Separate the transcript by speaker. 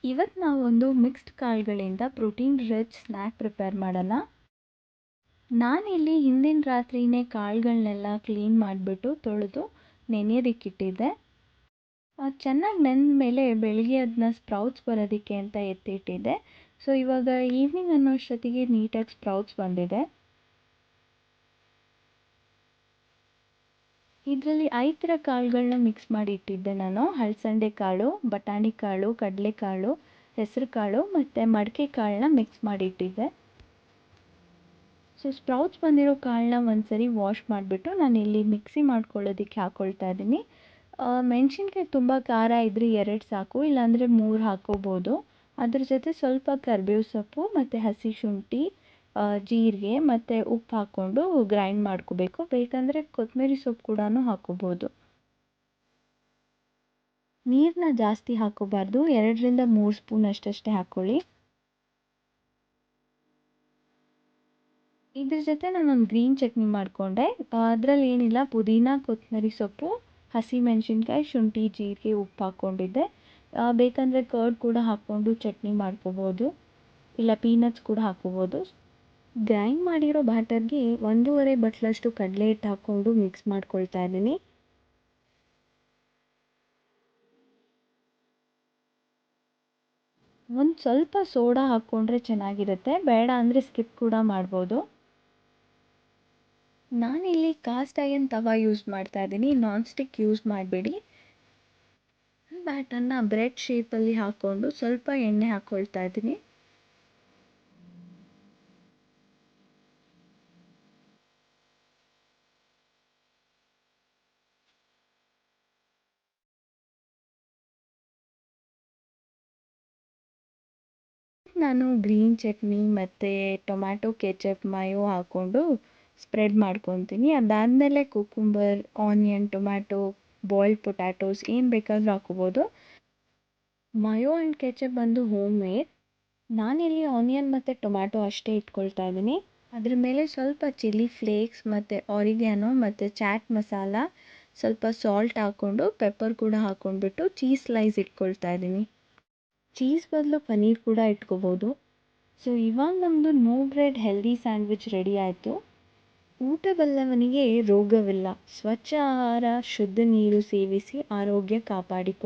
Speaker 1: ಇವತ್ತು ನಾವೊಂದು ಮಿಕ್ಸ್ಡ್ ಕಾಳುಗಳಿಂದ ಪ್ರೋಟೀನ್ ರಿಚ್ ಸ್ನ್ಯಾಕ್ ಪ್ರಿಪೇರ್ ಮಾಡೋಣ. ನಾನಿಲ್ಲಿ ಹಿಂದಿನ ರಾತ್ರಿಯೇ ಕಾಳುಗಳನ್ನೆಲ್ಲ ಕ್ಲೀನ್ ಮಾಡಿಬಿಟ್ಟು ತೊಳೆದು ನೆನೆಯೋದಕ್ಕಿಟ್ಟಿದ್ದೆ. ಅದು ಚೆನ್ನಾಗಿ ನೆಂದ ಮೇಲೆ ಬೆಳಗ್ಗೆ ಅದನ್ನ ಸ್ಪ್ರೌಟ್ಸ್ ಬರೋದಕ್ಕೆ ಅಂತ ಎತ್ತಿಟ್ಟಿದ್ದೆ. ಸೊ ಇವಾಗ ಈವ್ನಿಂಗ್ ಅನ್ನೋಷ್ಟೊತ್ತಿಗೆ ನೀಟಾಗಿ ಸ್ಪ್ರೌಟ್ಸ್ ಬಂದಿದೆ. ಇದರಲ್ಲಿ 5 ಥರ ಕಾಳುಗಳನ್ನ ಮಿಕ್ಸ್ ಮಾಡಿ ಇಟ್ಟಿದ್ದೆ ನಾನು. ಹಲಸಂದೆ ಕಾಳು, ಬಟಾಣಿ ಕಾಳು, ಕಡಲೆಕಾಳು, ಹೆಸರು ಕಾಳು ಮತ್ತು ಮಡಿಕೆ ಕಾಳನ್ನ ಮಿಕ್ಸ್ ಮಾಡಿ ಇಟ್ಟಿದ್ದೆ. ಸೊ ಸ್ಪ್ರೌಟ್ಸ್ ಬಂದಿರೋ ಕಾಳನ್ನ ಒಂದ್ಸರಿ ವಾಶ್ ಮಾಡಿಬಿಟ್ಟು ನಾನಿಲ್ಲಿ ಮಿಕ್ಸಿ ಮಾಡ್ಕೊಳ್ಳೋದಕ್ಕೆ ಹಾಕ್ಕೊಳ್ತಾ ಇದ್ದೀನಿ. ಮೆಣಸಿನ್ಕಾಯಿ ತುಂಬ ಖಾರ ಇದ್ದರೆ 2 ಸಾಕು, ಇಲ್ಲಾಂದರೆ 3 ಹಾಕ್ಕೋಬೋದು. ಅದ್ರ ಜೊತೆ ಸ್ವಲ್ಪ ಕರಿಬೇವು ಸೊಪ್ಪು ಮತ್ತು ಹಸಿ ಶುಂಠಿ, ಜೀರಿಗೆ ಮತ್ತು ಉಪ್ಪು ಹಾಕ್ಕೊಂಡು ಗ್ರೈಂಡ್ ಮಾಡ್ಕೋಬೇಕು. ಬೇಕಂದರೆ ಕೊತ್ತಂಬರಿ ಸೊಪ್ಪು ಕೂಡ ಹಾಕ್ಕೋಬೋದು. ನೀರನ್ನ ಜಾಸ್ತಿ ಹಾಕ್ಕೋಬಾರ್ದು, 2ರಿಂದ 3 ಸ್ಪೂನ್ ಅಷ್ಟೇ ಹಾಕ್ಕೊಳ್ಳಿ. ಇದ್ರ ಜೊತೆ ನಾನೊಂದು ಗ್ರೀನ್ ಚಟ್ನಿ ಮಾಡಿಕೊಂಡೆ. ಅದರಲ್ಲಿ ಏನಿಲ್ಲ, ಪುದೀನ, ಕೊತ್ತಂಬರಿ ಸೊಪ್ಪು, ಹಸಿಮೆಣಸಿನ್ಕಾಯಿ, ಶುಂಠಿ, ಜೀರಿಗೆ, ಉಪ್ಪು ಹಾಕ್ಕೊಂಡಿದ್ದೆ. ಬೇಕಂದರೆ ಕರ್ಡ್ ಕೂಡ ಹಾಕ್ಕೊಂಡು ಚಟ್ನಿ ಮಾಡ್ಕೋಬೋದು, ಇಲ್ಲ ಪೀನಟ್ಸ್ ಕೂಡ ಹಾಕ್ಕೋಬೋದು. ಗ್ರೈಂಡ್ ಮಾಡಿರೋ ಬ್ಯಾಟರ್ಗೆ 1.5 ಬಟ್ಲಷ್ಟು ಕಡಲೆ ಹಿಟ್ಟು ಹಾಕ್ಕೊಂಡು ಮಿಕ್ಸ್ ಮಾಡ್ಕೊಳ್ತಾ ಇದ್ದೀನಿ. ಒಂದು ಸ್ವಲ್ಪ ಸೋಡಾ ಹಾಕ್ಕೊಂಡ್ರೆ ಚೆನ್ನಾಗಿರುತ್ತೆ, ಬೇಡ ಅಂದರೆ ಸ್ಕಿಪ್ ಕೂಡ ಮಾಡ್ಬೋದು. ನಾನಿಲ್ಲಿ ಕಾಸ್ಟ್ ಐರನ್ ತವಾ ಯೂಸ್ ಮಾಡ್ತಾ ಇದ್ದೀನಿ, ನಾನ್ ಸ್ಟಿಕ್ ಯೂಸ್ ಮಾಡಬೇಡಿ. ಬ್ಯಾಟರ್ನ ಬ್ರೆಡ್ ಶೇಪಲ್ಲಿ ಹಾಕ್ಕೊಂಡು ಸ್ವಲ್ಪ ಎಣ್ಣೆ ಹಾಕ್ಕೊಳ್ತಾ ಇದ್ದೀನಿ. ನಾನು ಗ್ರೀನ್ ಚಟ್ನಿ ಮತ್ತು ಟೊಮ್ಯಾಟೊ ಕೆಚಪ್ ಮಯೋ ಹಾಕ್ಕೊಂಡು ಸ್ಪ್ರೆಡ್ ಮಾಡ್ಕೊತೀನಿ. ಅದಾದಮೇಲೆ cucumber, onion, tomato, boiled potatoes ಏನು ಬೇಕಾದರೂ ಹಾಕ್ಕೋಬೋದು. ಮಯೋ ಆ್ಯಂಡ್ ಕೆಚಪ್ ಬಂದು ಹೋಮ್ ಮೇಡ್. ನಾನಿಲ್ಲಿ ಆನಿಯನ್ ಮತ್ತು ಟೊಮ್ಯಾಟೊ ಅಷ್ಟೇ ಇಟ್ಕೊಳ್ತಾ ಇದ್ದೀನಿ. ಅದ್ರ ಮೇಲೆ ಸ್ವಲ್ಪ ಚಿಲ್ಲಿ ಫ್ಲೇಕ್ಸ್ ಮತ್ತು ಆರಿಗ್ಯಾನೋ ಮತ್ತು ಚಾಟ್ ಮಸಾಲ, ಸ್ವಲ್ಪ ಸಾಲ್ಟ್ ಹಾಕ್ಕೊಂಡು ಪೆಪ್ಪರ್ ಕೂಡ ಹಾಕ್ಕೊಂಡ್ಬಿಟ್ಟು ಚೀಸ್ ಸ್ಲೈಸ್ ಇಟ್ಕೊಳ್ತಾ ಇದ್ದೀನಿ. ಚೀಸ್ ಬದಲು ಪನ್ನೀರ್ ಕೂಡ ಇಟ್ಕೋಬೋದು. ಸೊ ಇವಾಗ ನಮ್ಮದು no bread healthy sandwich ready ಆಯಿತು. ಊಟವಲ್ಲವನಿಗೆ ರೋಗವಿಲ್ಲ. ಸ್ವಚ್ಛ ಆಹಾರ, ಶುದ್ಧ ನೀರು ಸೇವಿಸಿ ಆರೋಗ್ಯ ಕಾಪಾಡಿಕೊಳ್ಳಿ.